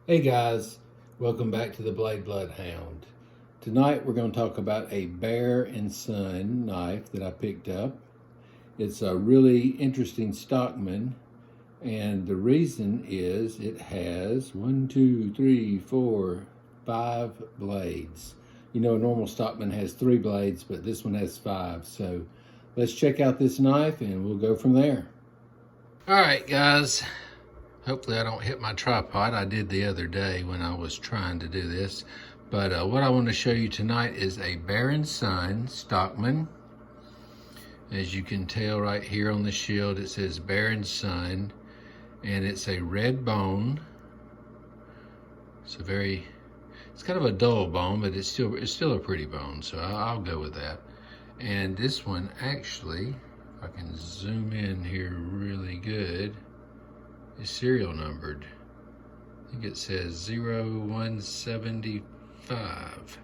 Hey guys, welcome back to the Blade Bloodhound. Tonight we're going to talk about a Bear & Son knife that I picked up. It's a really interesting Stockman, and the reason is it has 5 blades. You know, a normal Stockman has 3 blades, but this one has 5. So let's check out this knife and we'll go from there. All right, guys. Hopefully I don't hit my tripod. I did the other day when I was trying to do this. But what I want to show you tonight is a Bear & Son Stockman. As you can tell right here on the shield, it says Bear & Son, and it's a red bone. It's kind of a dull bone, but it's still a pretty bone, so I'll go with that. And this one actually, if I can zoom in here really good, is serial numbered. I think it says 0175.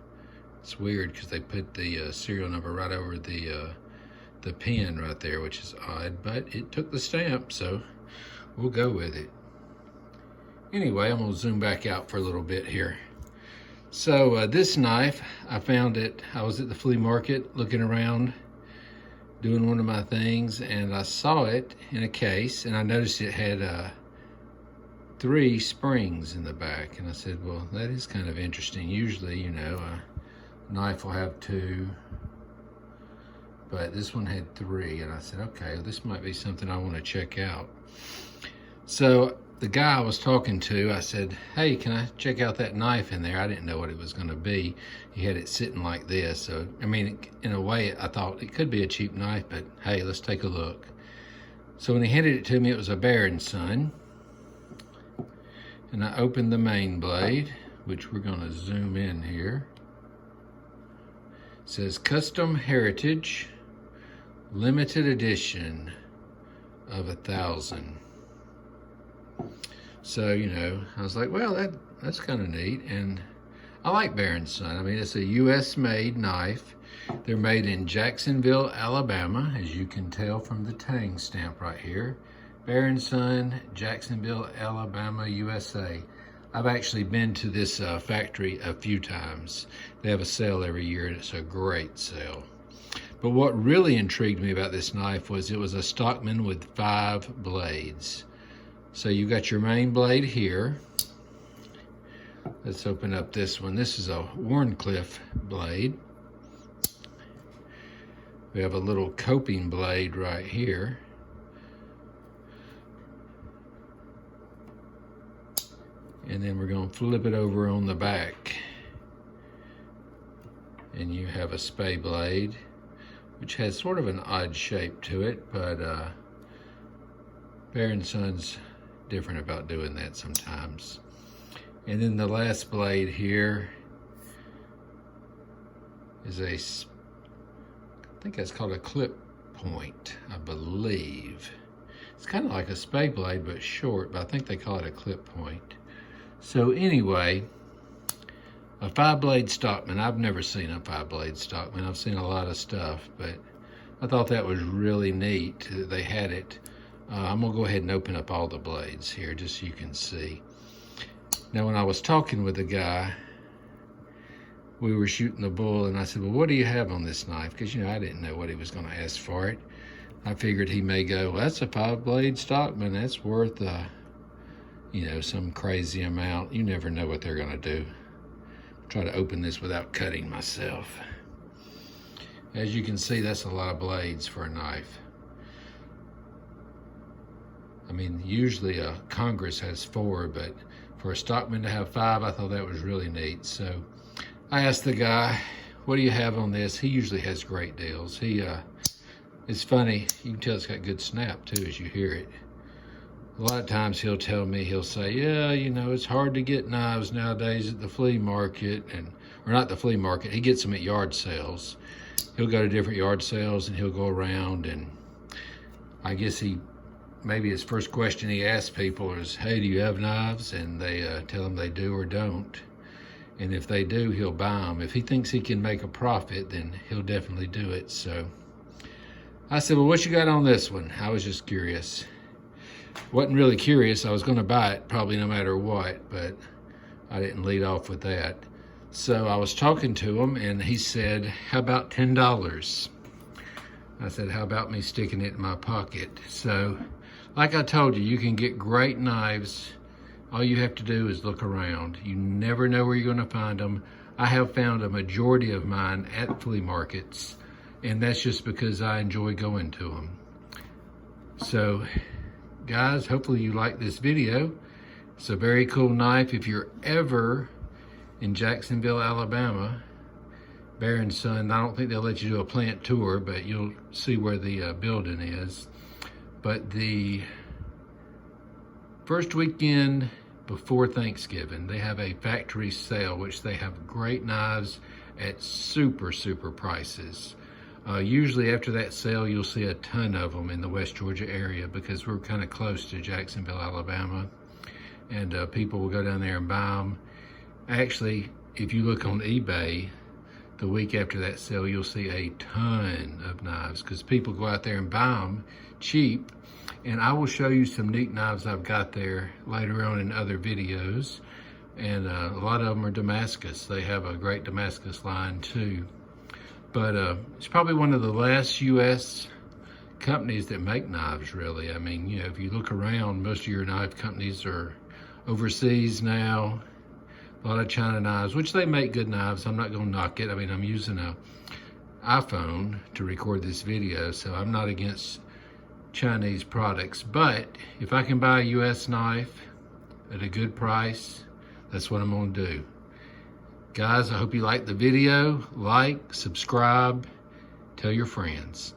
It's weird because they put the serial number right over the pin right there, which is odd, but it took the stamp, so we'll go with it. Anyway, I'm gonna zoom back out for a little bit here. So this knife, I found it, I was at the flea market looking around, doing one of my things, and I saw it in a case, and I noticed it had 3 springs in the back, and I said, well, that is kind of interesting. Usually, you know, a knife will have 2, but this one had 3, and I said, okay, well, this might be something I want to check out. So the guy I was talking to, I said, hey, can I check out that knife in there? I didn't know what it was going to be. He had it sitting like this, so I mean, in a way, I thought it could be a cheap knife, but hey, let's take a look. So when he handed it to me, it was a Bear & Son. And I opened the main blade, which we're going to zoom in here. It says Custom Heritage, Limited Edition of 1,000. So, you know, I was like, well, that's kind of neat. And I like Bear & Son. I mean, it's a U.S. made knife. They're made in Jacksonville, Alabama, as you can tell from the Tang stamp right here. Bear & Son, Jacksonville, Alabama, USA. I've actually been to this factory a few times. They have a sale every year, and it's a great sale. But what really intrigued me about this knife was it was a Stockman with 5 blades. So you got your main blade here. Let's open up this one. This is a Wharncliffe blade. We have a little coping blade right here. And then we're going to flip it over on the back. And you have a spay blade, which has sort of an odd shape to it, but Bear & Son's different about doing that sometimes. And then the last blade here is I think that's called a clip point, I believe. It's kind of like a spay blade, but short, but I think they call it a clip point. So anyway, a 5-blade Stockman. I've never seen a 5-blade Stockman. I've seen a lot of stuff, but I thought that was really neat that they had it. I'm gonna go ahead and open up all the blades here just so you can see. Now, when I was talking with the guy, we were shooting the bull, and I said, well, what do you have on this knife? Because, you know, I didn't know what he was gonna ask for it. I figured he may go, well, that's a 5-blade Stockman. That's worth you know, some crazy amount. You never know what they're gonna do. I'll try to open this without cutting myself. As you can see, that's a lot of blades for a knife. I mean, usually a Congress has 4, but for a Stockman to have 5, I thought that was really neat. So I asked the guy, what do you have on this? He usually has great deals. It's funny, you can tell it's got good snap too as you hear it. A lot of times he'll say, yeah, you know, it's hard to get knives nowadays at the flea market, or not the flea market, he gets them at yard sales. He'll go to different yard sales and he'll go around, and I guess maybe his first question he asks people is, hey, do you have knives? And they tell him they do or don't. And if they do, he'll buy them. If he thinks he can make a profit, then he'll definitely do it. So I said, well, what you got on this one? I was just curious. Wasn't really curious. I was going to buy it probably no matter what, but I didn't lead off with that. So I was talking to him, and he said, how about $10? I said, how about me sticking it in my pocket? So, like I told you, you can get great knives. All you have to do is look around. You never know where you're going to find them. I have found a majority of mine at flea markets, and that's just because I enjoy going to them. So, guys, hopefully you like this video. It's a very cool knife. If you're ever in Jacksonville, Alabama, Bear & Son, I don't think they'll let you do a plant tour, but you'll see where the building is. But the first weekend before Thanksgiving, they have a factory sale, which they have great knives at super, super prices. Usually after that sale, you'll see a ton of them in the West Georgia area because we're kind of close to Jacksonville, Alabama. And people will go down there and buy them. Actually, if you look on eBay, the week after that sale, you'll see a ton of knives because people go out there and buy them cheap. And I will show you some neat knives I've got there later on in other videos. And a lot of them are Damascus. They have a great Damascus line too. But it's probably one of the last U.S. companies that make knives, really. I mean, you know, if you look around, most of your knife companies are overseas now. A lot of China knives, which they make good knives. I'm not gonna knock it. I mean, I'm using an iPhone to record this video, so I'm not against Chinese products. But if I can buy a US knife at a good price, that's what I'm gonna do. Guys, I hope you liked the video. Like, subscribe, tell your friends.